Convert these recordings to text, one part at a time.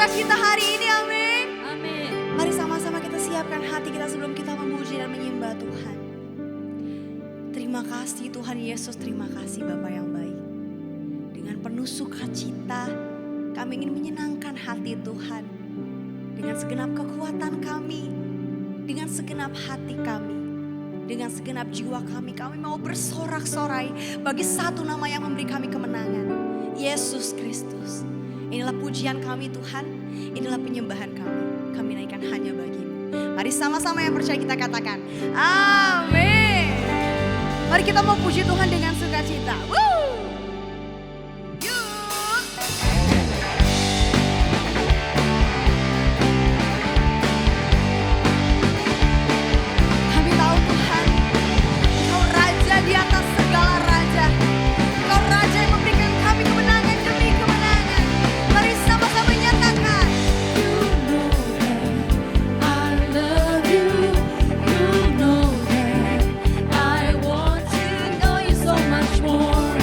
sukacita hari ini, amin. Amin. Mari sama-sama kita siapkan hati kita sebelum kita memuji dan menyembah Tuhan. Terima kasih Tuhan Yesus, terima kasih Bapa yang baik. Dengan penuh sukacita kami ingin menyenangkan hati Tuhan. Dengan segenap kekuatan kami, dengan segenap hati kami, dengan segenap jiwa kami mau bersorak-sorai bagi satu nama yang memberi kami kemenangan, Yesus Kristus. Inilah pujian kami Tuhan, inilah penyembahan kami naikkan hanya bagimu. Mari sama-sama yang percaya kita katakan, amin. Mari kita mau puji Tuhan dengan sukacita. Woo! Di atas segala raja, Engkau raja yang memberikan kami kemenangan demi kemenangan. Mari sama-sama nyatakan. You know that I love you. You know that I want to know you so much more.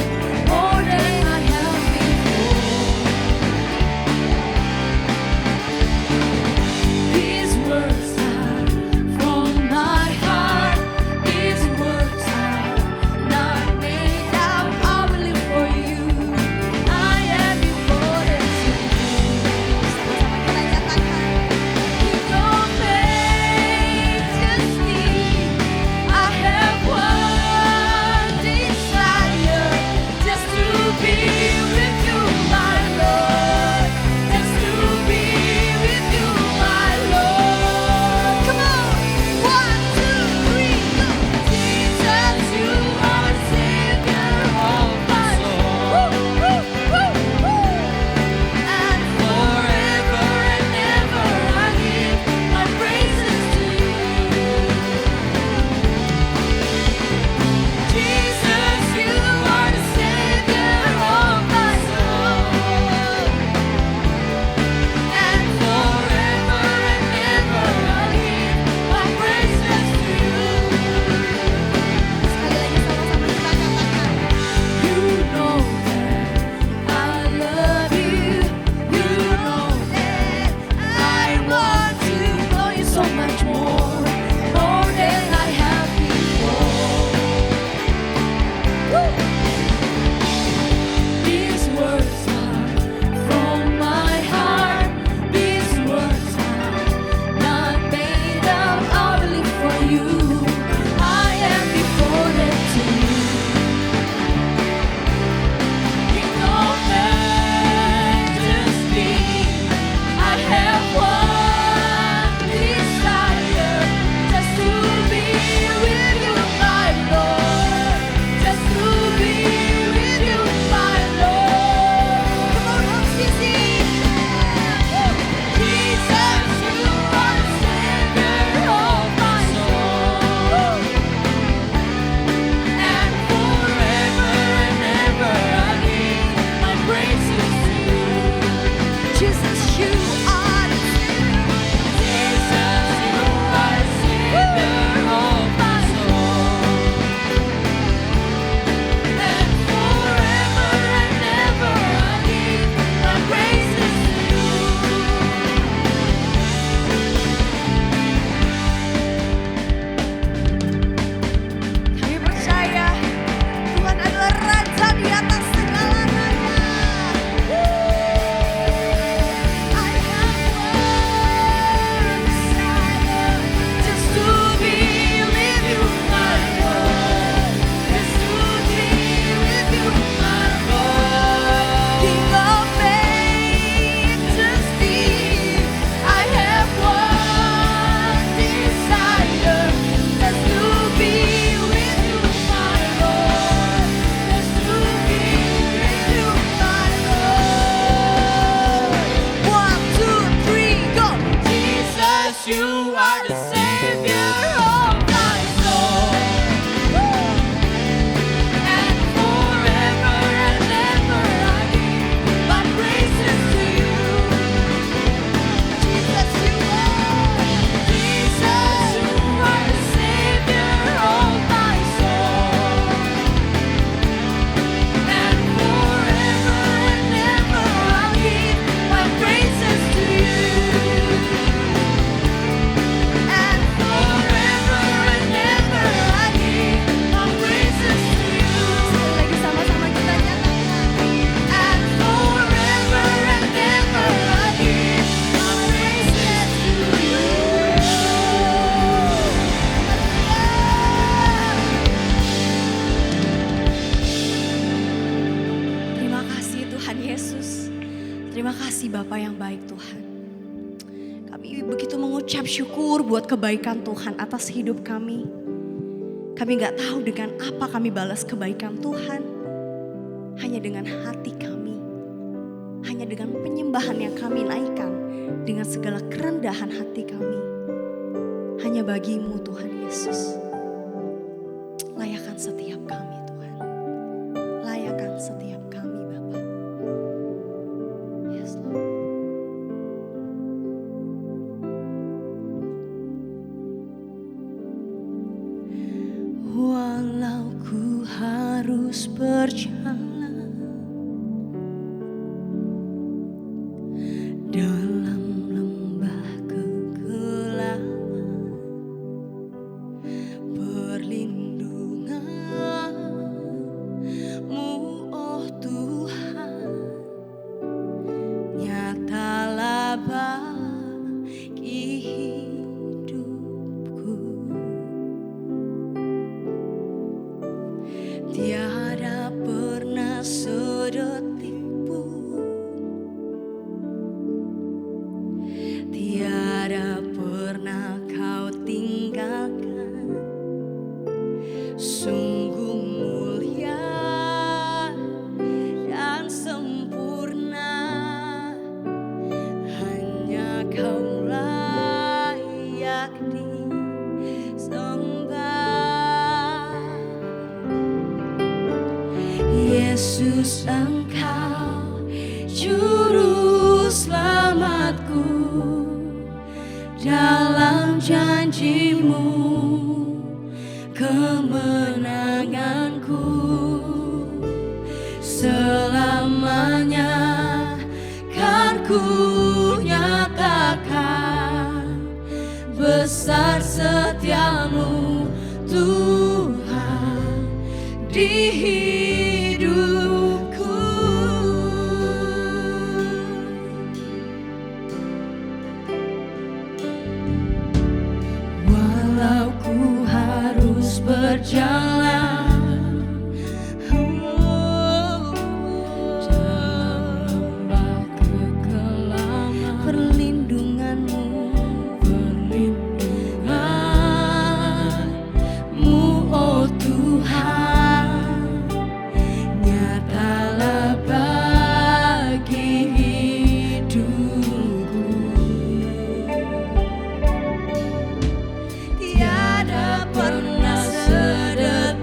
baik Tuhan. Kami begitu mengucap syukur buat kebaikan Tuhan atas hidup kami. Kami gak tahu dengan apa kami balas kebaikan Tuhan. Hanya dengan hati kami. Hanya dengan penyembahan yang kami naikkan. Dengan segala kerendahan hati kami. Hanya bagimu Tuhan Yesus. Layakan setiap kami Tuhan. Layakan setiap kami Bapa. Yes Lord. Walau ku harus berjalan dalam lembah kegelapan, perlindungan-Mu oh Tuhan nyatalah bagi hidupku. Tiada pernah sedetik pun, tiada pernah Kau tinggalkan. Sungguh mulia dan sempurna, hanya Kau layak disembah. Yesus, Engkau juru selamatku, dalam janji-Mu kemenanganku. Selamanya kan ku nyatakan besar setiamu Tuhan di hidupku. Walau ku harus berjalan dalam lembah kegelapan, perlindungan-Mu oh Tuhan nyatalah bagi hidupku. Tiada pernah sedetik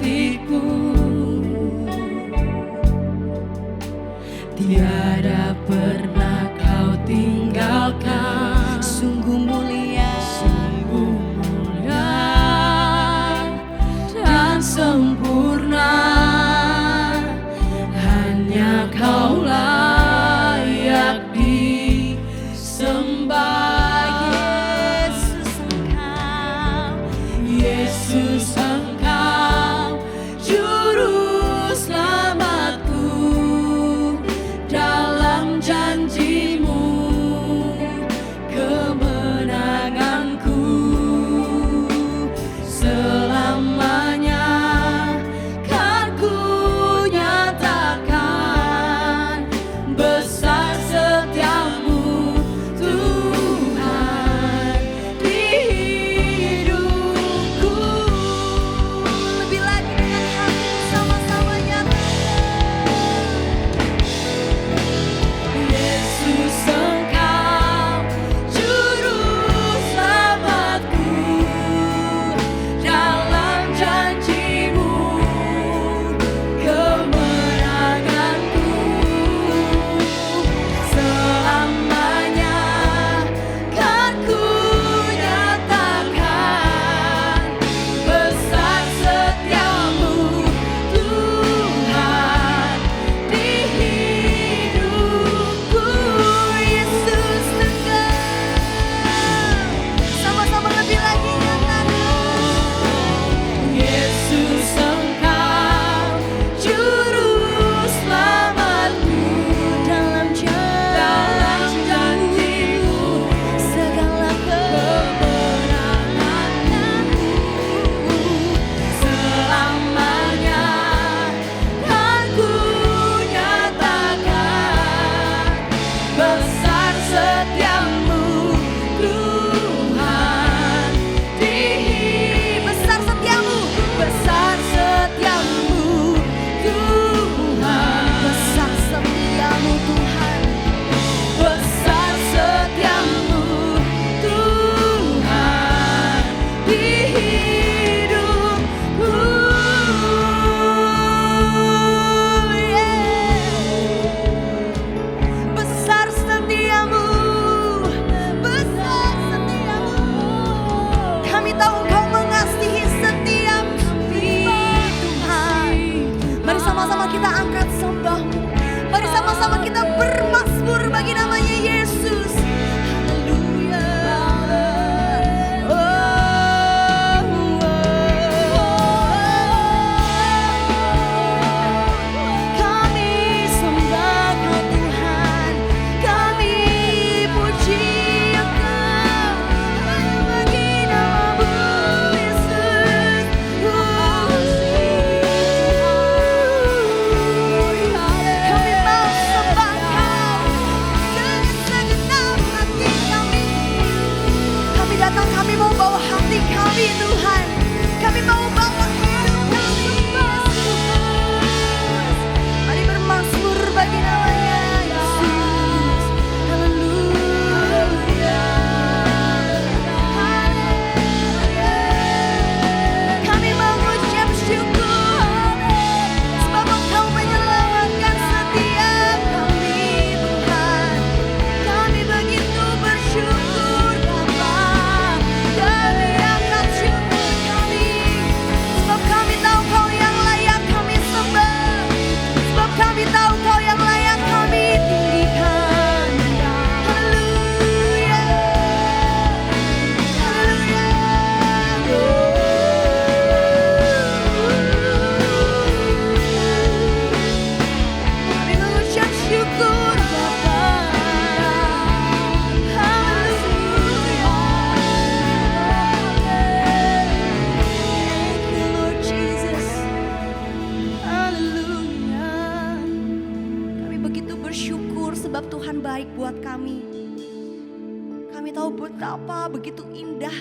Kami tahu betapa begitu indah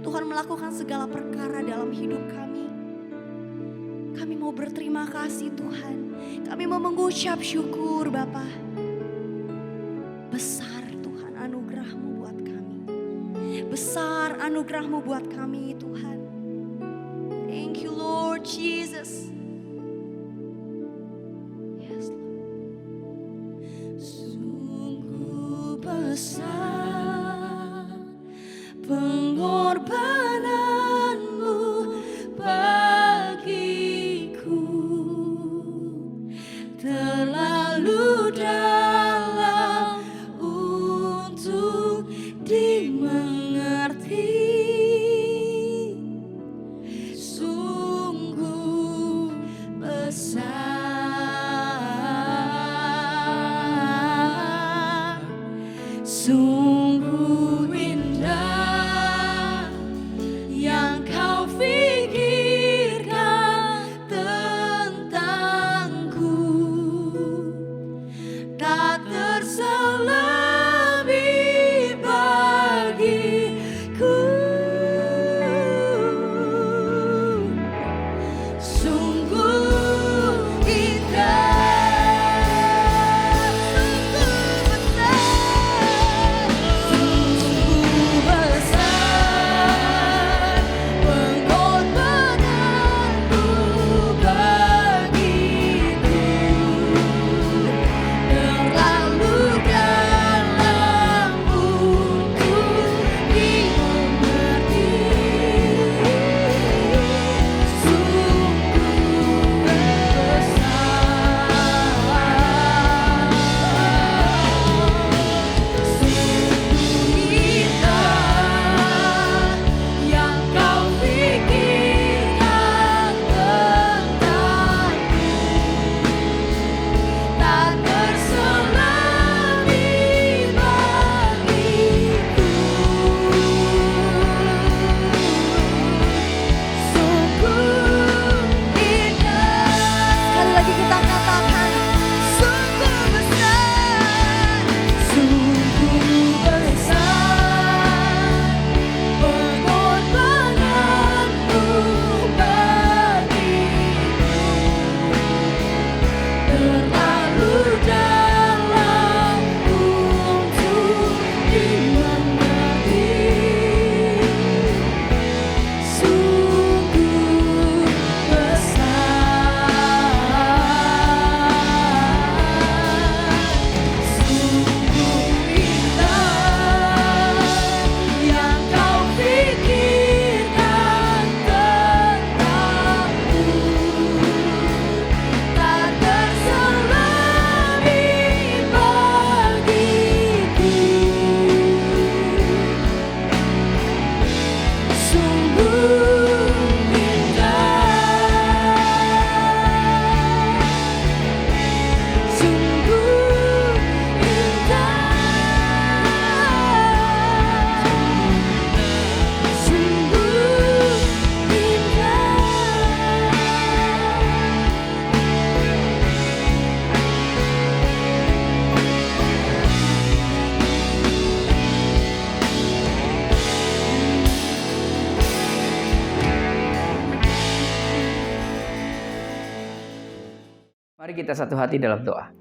Tuhan melakukan segala perkara dalam hidup kami. Kami mau berterima kasih Tuhan. Kami mau mengucap syukur Bapa. Besar Tuhan anugerah-Mu buat kami. Besar anugerah-Mu buat kami Tuhan. Thank you Lord Jesus. Yes Lord. Sungguh besar pengorbananmu bagiku, terlalu dalam untuk dimengerti. Sungguh besar, sungguh indah yang kau pikirkan tentangku, tak terselebih bagiku. Sungguh indah, sungguh besar, sungguh besar pengorbananmu bagiku, terlalu dalam untuk dimengerti. Sungguh besar, sungguh indah yang kau pikirkan tentangku, tak terselebih bagiku. Sungguh indah. Sekali lagi kita katakan, sungguh besar, sungguh besar pengorbananmu bagiku, terlalu dalam untuk dimengerti. Sungguh besar, sungguh indah yang kau pikirkan tentangku, tak terselebih bagiku. Sungguh indah, sungguh indah, sungguh Mari kita satu hati dalam doa.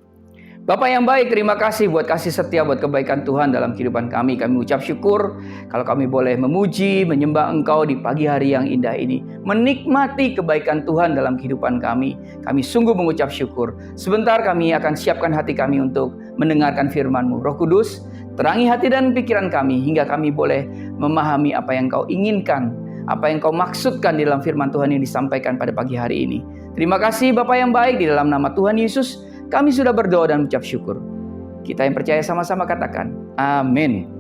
Bapak yang baik, terima kasih buat kasih setia, buat kebaikan Tuhan dalam kehidupan kami. Kami ucap syukur kalau kami boleh memuji, menyembah Engkau di pagi hari yang indah ini. Menikmati kebaikan Tuhan dalam kehidupan kami. Kami sungguh mengucap syukur. Sebentar kami akan siapkan hati kami untuk mendengarkan firman-Mu. Roh Kudus, terangi hati dan pikiran kami hingga kami boleh memahami apa yang Kau inginkan, apa yang Kau maksudkan di dalam firman Tuhan yang disampaikan pada pagi hari ini. Terima kasih Bapa yang baik, di dalam nama Tuhan Yesus kami sudah berdoa dan mengucap syukur. Kita yang percaya sama-sama katakan amin.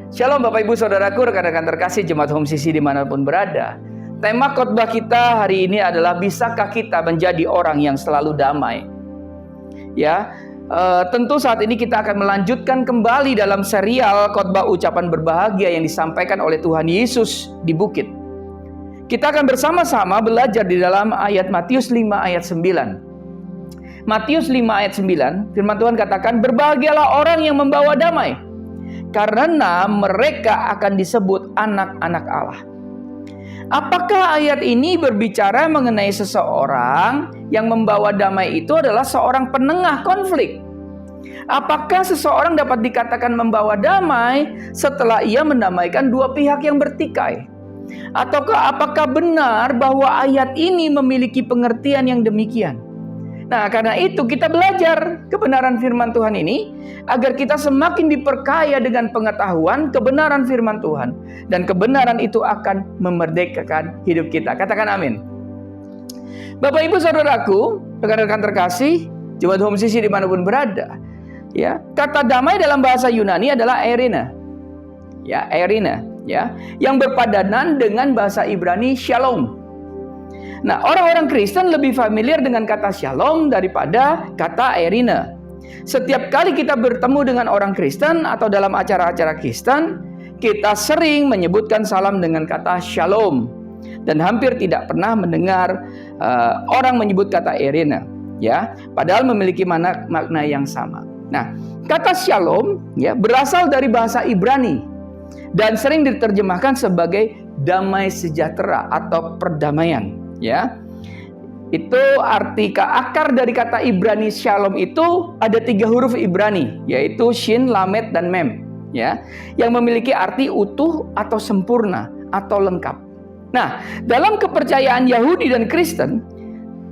Shalom Bapak Ibu Saudaraku, rekan-rekan terkasih Jemaat Home CC dimanapun berada. Tema khotbah kita hari ini adalah bisakah kita menjadi orang yang selalu damai. Ya, tentu saat ini kita akan melanjutkan kembali dalam serial khotbah ucapan berbahagia yang disampaikan oleh Tuhan Yesus di bukit. Kita akan bersama-sama belajar di dalam ayat Matius 5 ayat 9. Matius 5 ayat 9, firman Tuhan katakan, berbahagialah orang yang membawa damai, karena mereka akan disebut anak-anak Allah. Apakah ayat ini berbicara mengenai seseorang yang membawa damai itu adalah seorang penengah konflik? Apakah seseorang dapat dikatakan membawa damai setelah ia mendamaikan dua pihak yang bertikai? Ataukah apakah benar bahwa ayat ini memiliki pengertian yang demikian? Nah, karena itu kita belajar kebenaran firman Tuhan ini agar kita semakin diperkaya dengan pengetahuan kebenaran firman Tuhan. Dan kebenaran itu akan memerdekakan hidup kita. Katakan amin. Bapak Ibu Saudaraku, rekan-rekan terkasih, Jemaat Home Sisi dimanapun berada. Ya, kata damai dalam bahasa Yunani adalah eirene. Ya, eirene. Ya, yang berpadanan dengan bahasa Ibrani shalom. Nah, orang-orang Kristen lebih familiar dengan kata shalom daripada kata eirene. Setiap kali kita bertemu dengan orang Kristen atau dalam acara-acara Kristen, kita sering menyebutkan salam dengan kata shalom. Dan hampir tidak pernah mendengar orang menyebut kata eirene. Ya, padahal memiliki makna yang sama. Nah, kata shalom ya berasal dari bahasa Ibrani dan sering diterjemahkan sebagai damai sejahtera atau perdamaian. Ya, itu arti akar dari kata Ibrani shalom itu ada 3 huruf Ibrani, yaitu shin, lamed, dan mem. Ya, yang memiliki arti utuh atau sempurna atau lengkap. Nah, dalam kepercayaan Yahudi dan Kristen,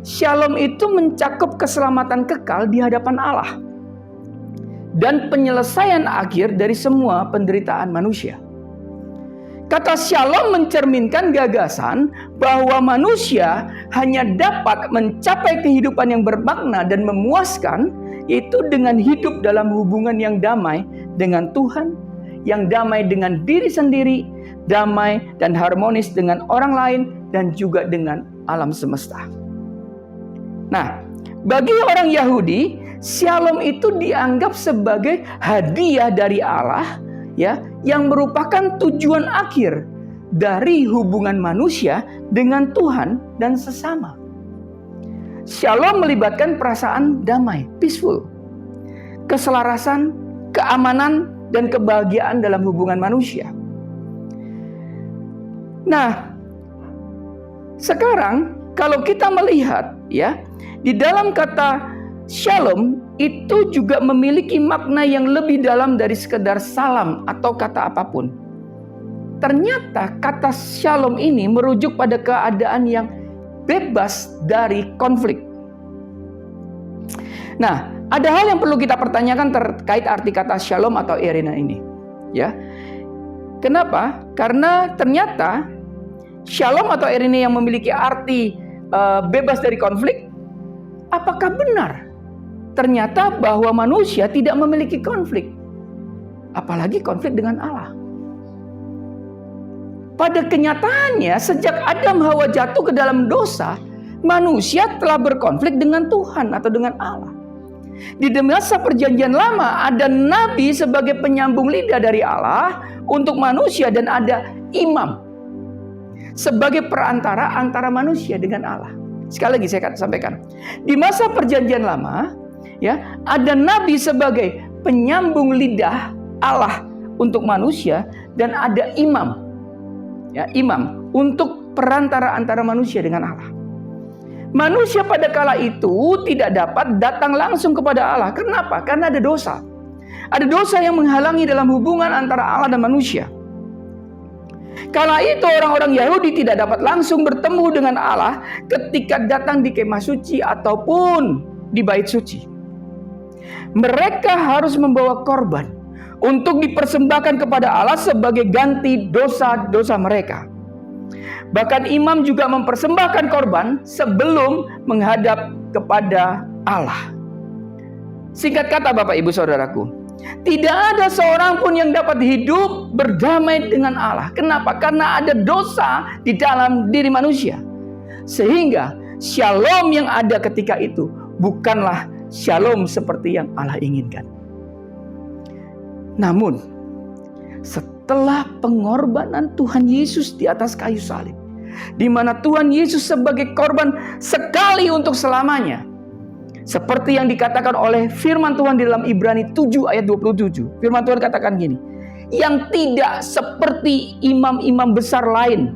shalom itu mencakup keselamatan kekal di hadapan Allah dan penyelesaian akhir dari semua penderitaan manusia. Kata shalom mencerminkan gagasan bahwa manusia hanya dapat mencapai kehidupan yang bermakna dan memuaskan itu dengan hidup dalam hubungan yang damai dengan Tuhan, yang damai dengan diri sendiri, damai dan harmonis dengan orang lain dan juga dengan alam semesta. Nah, bagi orang Yahudi, shalom itu dianggap sebagai hadiah dari Allah, ya, yang merupakan tujuan akhir dari hubungan manusia dengan Tuhan dan sesama. Shalom melibatkan perasaan damai, peaceful, keselarasan, keamanan, dan kebahagiaan dalam hubungan manusia. Nah, sekarang kalau kita melihat ya, di dalam kata shalom itu juga memiliki makna yang lebih dalam dari sekedar salam atau kata apapun. Ternyata kata shalom ini merujuk pada keadaan yang bebas dari konflik. Nah, ada hal yang perlu kita pertanyakan terkait arti kata shalom atau eirene ini. Ya, kenapa? Karena ternyata shalom atau eirene yang memiliki arti bebas dari konflik, apakah benar ternyata bahwa manusia tidak memiliki konflik, apalagi konflik dengan Allah? Pada kenyataannya, sejak Adam Hawa jatuh ke dalam dosa, manusia telah berkonflik dengan Tuhan atau dengan Allah. Di masa perjanjian lama, ada nabi sebagai penyambung lidah dari Allah untuk manusia, dan ada imam sebagai perantara antara manusia dengan Allah. Sekali lagi saya akan sampaikan, di masa perjanjian lama, ya, ada nabi sebagai penyambung lidah Allah untuk manusia, dan ada imam, ya, imam untuk perantara antara manusia dengan Allah. Manusia pada kala itu tidak dapat datang langsung kepada Allah. Kenapa? Karena ada dosa. Ada dosa yang menghalangi dalam hubungan antara Allah dan manusia. Kala itu orang-orang Yahudi tidak dapat langsung bertemu dengan Allah ketika datang di kemah suci ataupun di bait suci. Mereka harus membawa korban untuk dipersembahkan kepada Allah sebagai ganti dosa-dosa mereka. Bahkan imam juga mempersembahkan korban sebelum menghadap kepada Allah. Singkat kata Bapak Ibu Saudaraku, tidak ada seorang pun yang dapat hidup berdamai dengan Allah. Kenapa? Karena ada dosa di dalam diri manusia. Sehingga shalom yang ada ketika itu bukanlah shalom seperti yang Allah inginkan. Namun, setelah pengorbanan Tuhan Yesus di atas kayu salib, di mana Tuhan Yesus sebagai korban sekali untuk selamanya, seperti yang dikatakan oleh firman Tuhan di dalam Ibrani 7 ayat 27. Firman Tuhan katakan gini, yang tidak seperti imam-imam besar lain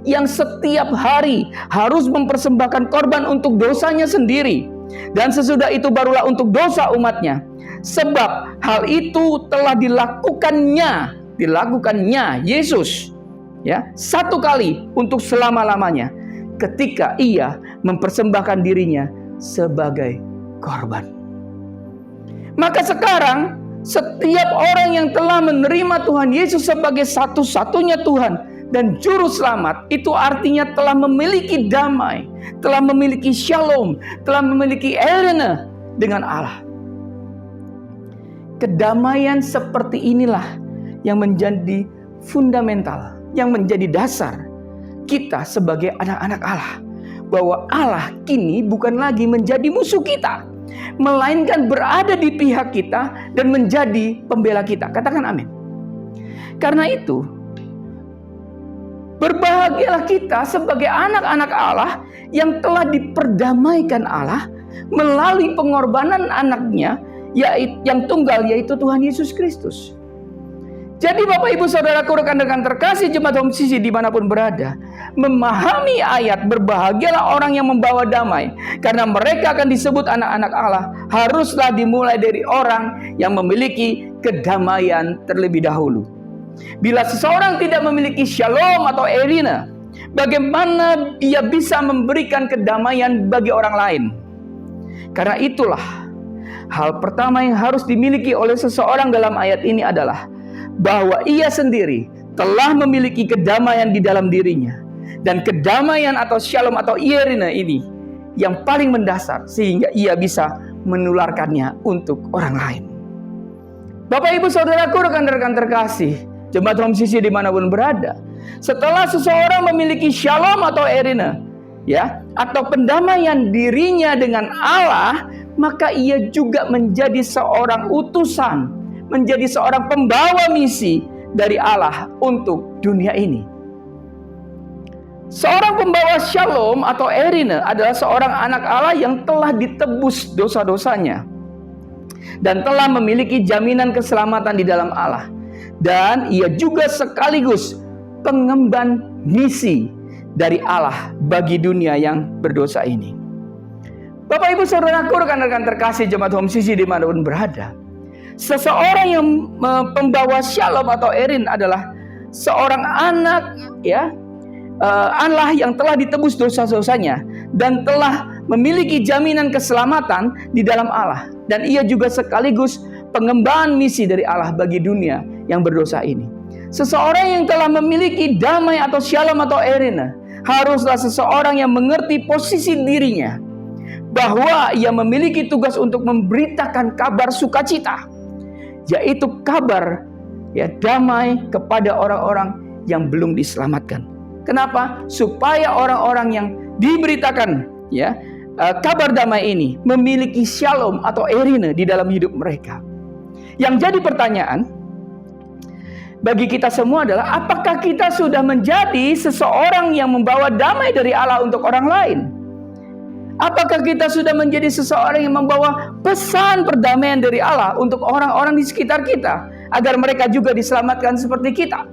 yang setiap hari harus mempersembahkan korban untuk dosanya sendiri, dan sesudah itu barulah untuk dosa umatnya. Sebab hal itu telah dilakukannya Yesus, ya, satu kali untuk selama-lamanya ketika ia mempersembahkan dirinya sebagai korban. Maka sekarang setiap orang yang telah menerima Tuhan Yesus sebagai satu-satunya Tuhan dan Juru Selamat, itu artinya telah memiliki damai, telah memiliki shalom, telah memiliki eirene dengan Allah. Kedamaian seperti inilah yang menjadi fundamental, yang menjadi dasar kita sebagai anak-anak Allah. Bahwa Allah kini bukan lagi menjadi musuh kita, melainkan berada di pihak kita dan menjadi pembela kita. Katakan amin. Karena itu, berbahagialah kita sebagai anak-anak Allah yang telah diperdamaikan Allah melalui pengorbanan anaknya yang tunggal, yaitu Tuhan Yesus Kristus. Jadi Bapak Ibu Saudaraku, rekan-rekan terkasih jemaat Home CC dimanapun berada, memahami ayat berbahagialah orang yang membawa damai, karena mereka akan disebut anak-anak Allah, haruslah dimulai dari orang yang memiliki kedamaian terlebih dahulu. Bila seseorang tidak memiliki shalom atau eirene, bagaimana ia bisa memberikan kedamaian bagi orang lain? Karena itulah hal pertama yang harus dimiliki oleh seseorang dalam ayat ini adalah bahwa ia sendiri telah memiliki kedamaian di dalam dirinya. Dan kedamaian atau shalom atau eirene ini yang paling mendasar sehingga ia bisa menularkannya untuk orang lain. Bapak Ibu Saudaraku, rekan-rekan terkasih jemaat Home CC dimanapun berada, setelah seseorang memiliki shalom atau eirene, ya, atau pendamaian dirinya dengan Allah, maka ia juga menjadi seorang utusan, menjadi seorang pembawa misi dari Allah untuk dunia ini. Seorang pembawa shalom atau eirene adalah seorang anak Allah yang telah ditebus dosa-dosanya dan telah memiliki jaminan keselamatan di dalam Allah. Dan ia juga sekaligus pengemban misi dari Allah bagi dunia yang berdosa ini. Bapak Ibu Saudaraku, rekan-rekan terkasih jemaat Home CC dimanapun berada, seseorang yang pembawa shalom atau eirene adalah seorang anak, ya, Allah yang telah ditebus dosa-dosanya dan telah memiliki jaminan keselamatan di dalam Allah. Dan ia juga sekaligus pengemban misi dari Allah bagi dunia yang berdosa ini. Seseorang yang telah memiliki damai atau shalom atau eirene haruslah seseorang yang mengerti posisi dirinya, bahwa ia memiliki tugas untuk memberitakan kabar sukacita, yaitu kabar, ya, damai kepada orang-orang yang belum diselamatkan. Kenapa? Supaya orang-orang yang diberitakan, ya, kabar damai ini memiliki shalom atau eirene di dalam hidup mereka. Yang jadi pertanyaan bagi kita semua adalah, apakah kita sudah menjadi seseorang yang membawa damai dari Allah untuk orang lain? Apakah kita sudah menjadi seseorang yang membawa pesan perdamaian dari Allah untuk orang-orang di sekitar kita, agar mereka juga diselamatkan seperti kita?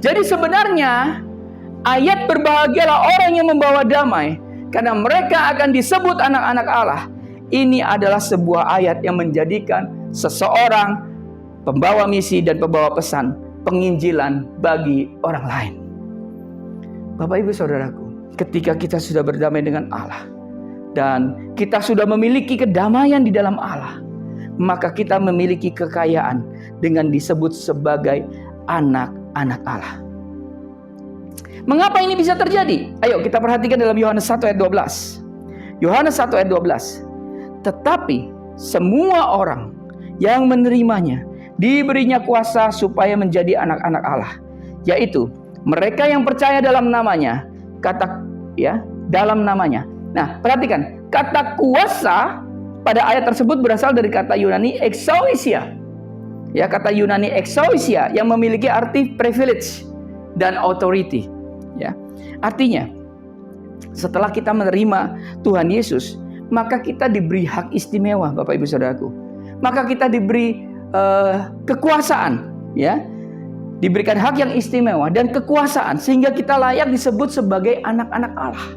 Jadi sebenarnya ayat berbahagialah orang yang membawa damai, karena mereka akan disebut anak-anak Allah, ini adalah sebuah ayat yang menjadikan seseorang pembawa misi dan pembawa pesan penginjilan bagi orang lain. Bapak Ibu Saudaraku, ketika kita sudah berdamai dengan Allah dan kita sudah memiliki kedamaian di dalam Allah, maka kita memiliki kekayaan dengan disebut sebagai anak-anak Allah. Mengapa ini bisa terjadi? Ayo kita perhatikan dalam Yohanes 1 ayat 12. Yohanes 1 ayat 12. Tetapi semua orang yang menerimanya diberinya kuasa supaya menjadi anak-anak Allah, yaitu mereka yang percaya dalam namanya. Dalam namanya. Nah, perhatikan, kata kuasa pada ayat tersebut berasal dari kata Yunani exousia. Ya, kata Yunani exousia yang memiliki arti privilege dan authority. Ya, artinya setelah kita menerima Tuhan Yesus, maka kita diberi hak istimewa, Bapak Ibu Saudaraku. Maka kita diberi kekuasaan, ya, diberikan hak yang istimewa dan kekuasaan sehingga kita layak disebut sebagai anak-anak Allah.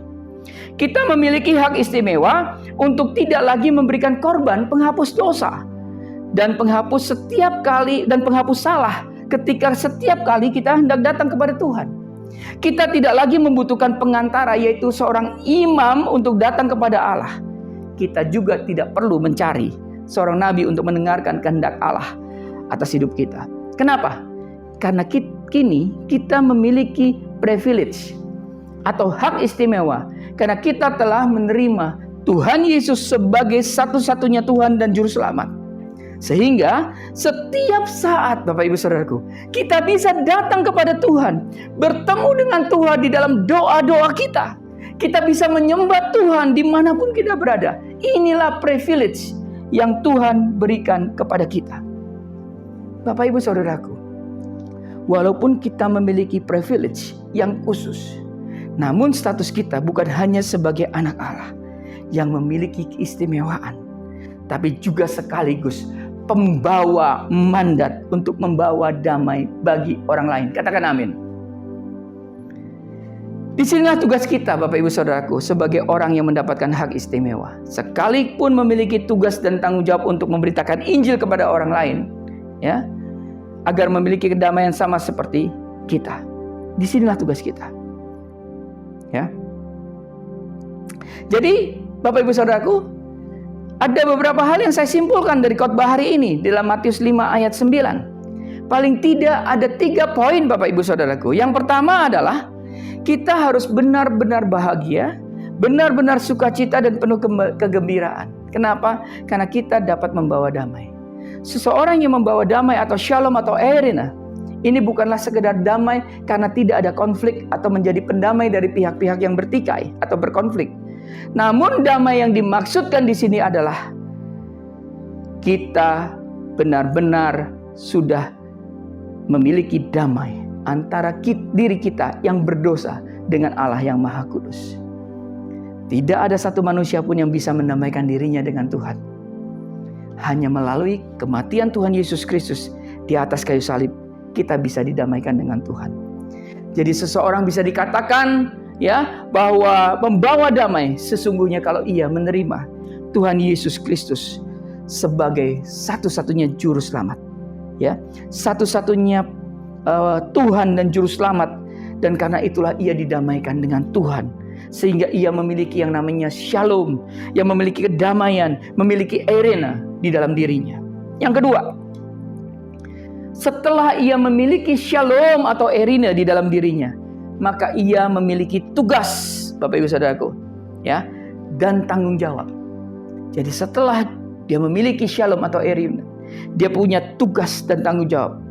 Kita memiliki hak istimewa untuk tidak lagi memberikan korban penghapus dosa dan penghapus setiap kali dan penghapus salah ketika setiap kali kita hendak datang kepada Tuhan. Kita tidak lagi membutuhkan pengantara, yaitu seorang imam untuk datang kepada Allah. Kita juga tidak perlu mencari seorang nabi untuk mendengarkan kehendak Allah atas hidup kita. Kenapa? Karena kini kita memiliki privilege atau hak istimewa karena kita telah menerima Tuhan Yesus sebagai satu-satunya Tuhan dan Juru Selamat. Sehingga setiap saat Bapak Ibu Saudaraku, kita bisa datang kepada Tuhan, bertemu dengan Tuhan di dalam doa-doa kita. Kita bisa menyembah Tuhan dimanapun kita berada. Inilah privilege yang Tuhan berikan kepada kita. Bapak Ibu Saudaraku, walaupun kita memiliki privilege yang khusus, namun status kita bukan hanya sebagai anak Allah yang memiliki keistimewaan, tapi juga sekaligus pembawa mandat untuk membawa damai bagi orang lain. Katakan amin. Disinilah tugas kita Bapak Ibu Saudaraku sebagai orang yang mendapatkan hak istimewa. Sekalipun memiliki tugas dan tanggung jawab untuk memberitakan Injil kepada orang lain, ya, agar memiliki kedamaian sama seperti kita. Disinilah tugas kita. Ya. Jadi Bapak Ibu Saudaraku, ada beberapa hal yang saya simpulkan dari khotbah hari ini dalam Matius 5 ayat 9. Paling tidak ada 3 poin Bapak Ibu Saudaraku. Yang pertama adalah kita harus benar-benar bahagia, benar-benar sukacita dan penuh kegembiraan. Kenapa? Karena kita dapat membawa damai. Seseorang yang membawa damai atau shalom atau eirene, ini bukanlah sekedar damai karena tidak ada konflik atau menjadi pendamai dari pihak-pihak yang bertikai atau berkonflik. Namun damai yang dimaksudkan di sini adalah kita benar-benar sudah memiliki damai antara diri kita yang berdosa dengan Allah yang Maha Kudus. Tidak ada satu manusia pun yang bisa mendamaikan dirinya dengan Tuhan. Hanya melalui kematian Tuhan Yesus Kristus di atas kayu salib kita bisa didamaikan dengan Tuhan. Jadi seseorang bisa dikatakan ya bahwa membawa damai sesungguhnya kalau ia menerima Tuhan Yesus Kristus sebagai satu-satunya juru selamat, ya, satu-satunya Tuhan dan juru selamat, dan karena itulah ia didamaikan dengan Tuhan sehingga ia memiliki yang namanya shalom, yang memiliki kedamaian, memiliki eirene di dalam dirinya. Yang kedua, setelah ia memiliki shalom atau eirene di dalam dirinya, maka ia memiliki tugas, Bapak Ibu Saudaraku, ya, dan tanggung jawab. Jadi setelah dia memiliki shalom atau eirene, dia punya tugas dan tanggung jawab.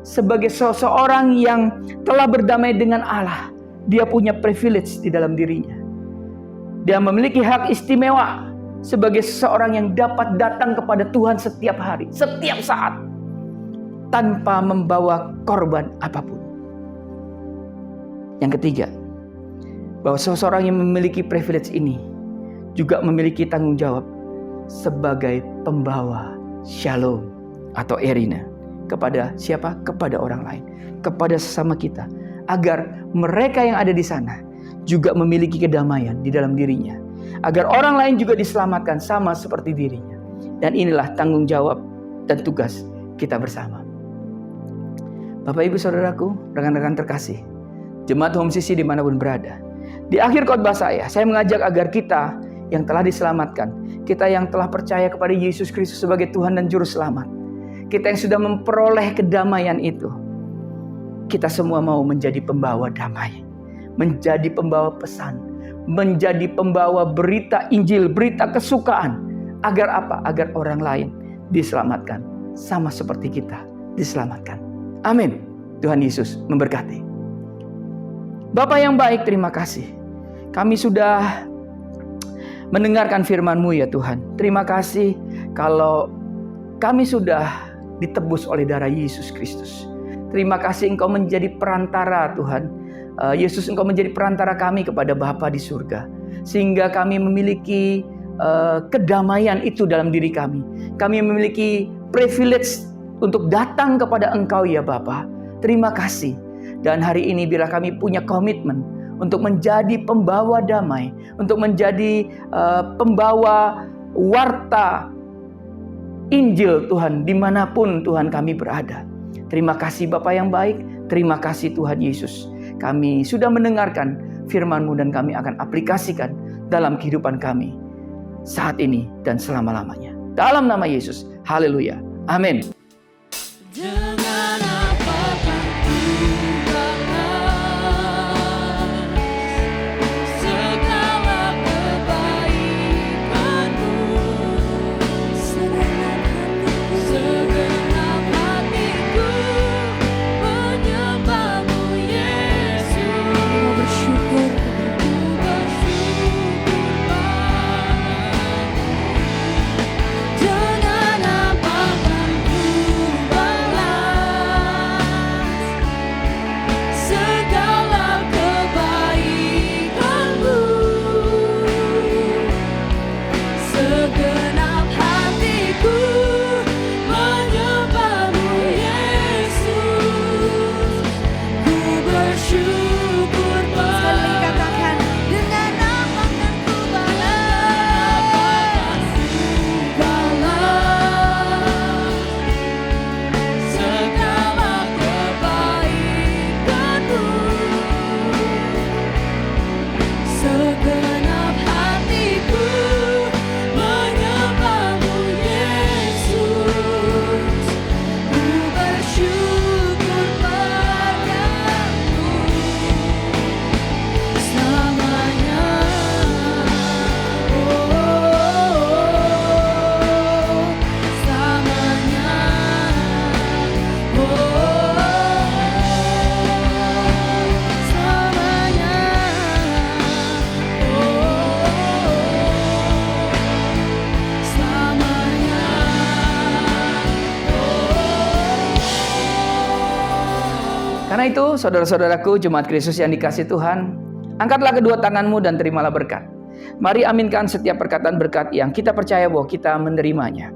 Sebagai seseorang yang telah berdamai dengan Allah, dia punya privilege di dalam dirinya. Dia memiliki hak istimewa sebagai seseorang yang dapat datang kepada Tuhan setiap hari, setiap saat, tanpa membawa korban apapun. Yang ketiga, bahwa seseorang yang memiliki privilege ini juga memiliki tanggung jawab sebagai pembawa shalom atau eirene kepada siapa? Kepada orang lain, kepada sesama kita, agar mereka yang ada di sana juga memiliki kedamaian di dalam dirinya, agar orang lain juga diselamatkan sama seperti dirinya. Dan inilah tanggung jawab dan tugas kita bersama. Bapak Ibu Saudaraku, rekan-rekan terkasih, jemaat Home Sisi dimanapun berada, di akhir khotbah saya mengajak agar kita yang telah diselamatkan, kita yang telah percaya kepada Yesus Kristus sebagai Tuhan dan Juru Selamat, kita yang sudah memperoleh kedamaian itu, kita semua mau menjadi pembawa damai, menjadi pembawa pesan, menjadi pembawa berita Injil, berita kesukaan. Agar apa? Agar orang lain diselamatkan sama seperti kita diselamatkan. Amin. Tuhan Yesus memberkati. Bapa yang baik, terima kasih. Kami sudah mendengarkan firman-Mu ya Tuhan. Terima kasih kalau kami sudah ditebus oleh darah Yesus Kristus. Terima kasih Engkau menjadi perantara Tuhan. Yesus, Engkau menjadi perantara kami kepada Bapa di surga. Sehingga kami memiliki kedamaian itu dalam diri kami. Kami memiliki privilege untuk datang kepada Engkau ya Bapa, terima kasih. Dan hari ini bila kami punya komitmen untuk menjadi pembawa damai, untuk menjadi pembawa warta Injil Tuhan dimanapun Tuhan kami berada. Terima kasih Bapa yang baik, terima kasih Tuhan Yesus. Kami sudah mendengarkan firman-Mu dan kami akan aplikasikan dalam kehidupan kami saat ini dan selama-lamanya. Dalam nama Yesus, haleluya, amin. Dengan apapun ku balas segala kebaikan-Mu, segenap hatiku menyembah-Mu Yesus. Ku bersyukur padamu. Dengan apapun ku balas segala kebaikan-Mu, segenap hatiku menyembah-Mu Yesus. Ku bersyukur Sekali katakan, dengan apapun ku balas. segala kebaikan-Mu, segenap hatiku menyembah-Mu Yesus. Ku bersyukur padamu selamanya. Selamanya. Selamanya. Selamanya. Karena itu, saudara-saudaraku, jemaat Kristus yang dikasihi Tuhan, angkatlah kedua tanganmu dan terimalah berkat. Mari aminkan setiap perkataan berkat yang kita percaya bahwa kita menerimanya.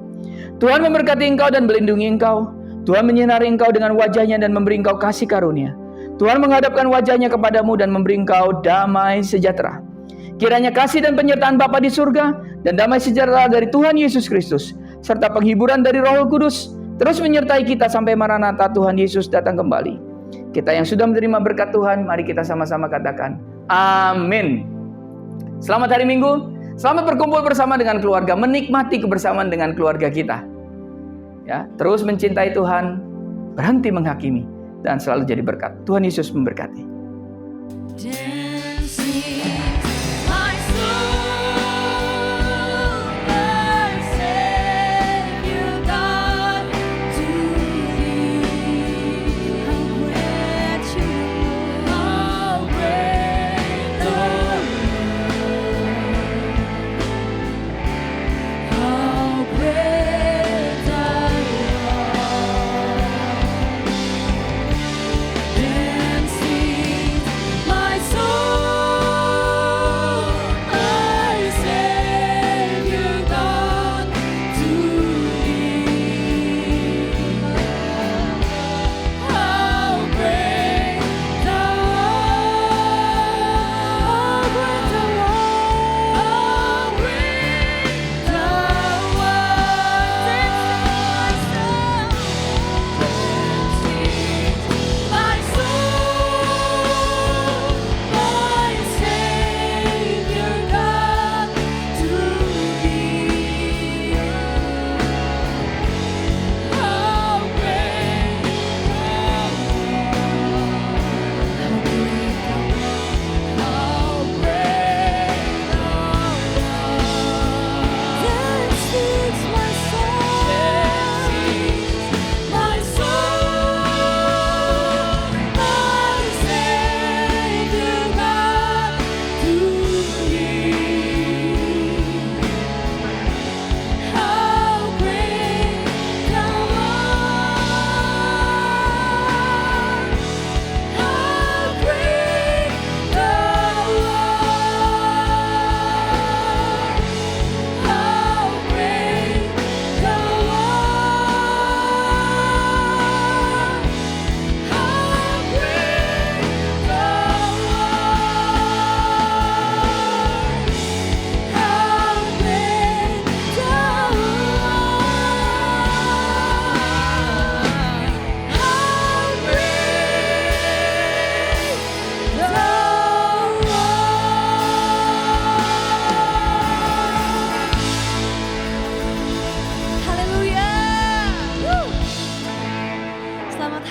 Tuhan memberkati engkau dan melindungi engkau. Tuhan menyinari engkau dengan wajahnya dan memberi engkau kasih karunia. Tuhan menghadapkan wajahnya kepadamu dan memberi engkau damai sejahtera. Kiranya kasih dan penyertaan Bapa di surga dan damai sejahtera dari Tuhan Yesus Kristus serta penghiburan dari Roh Kudus terus menyertai kita sampai Maranatha Tuhan Yesus datang kembali. Kita yang sudah menerima berkat Tuhan, mari kita sama-sama katakan amin. Selamat hari Minggu, selamat berkumpul bersama dengan keluarga, menikmati kebersamaan dengan keluarga kita. Ya, terus mencintai Tuhan, berhenti menghakimi, dan selalu jadi berkat. Tuhan Yesus memberkati. Dancing my soul, my Savior God, to Thee. How great the Lord, how great Thy love. Dancing my soul.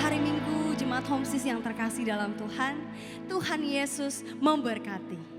hari Minggu, jemaat Homsis yang terkasih dalam Tuhan. Tuhan Yesus memberkati.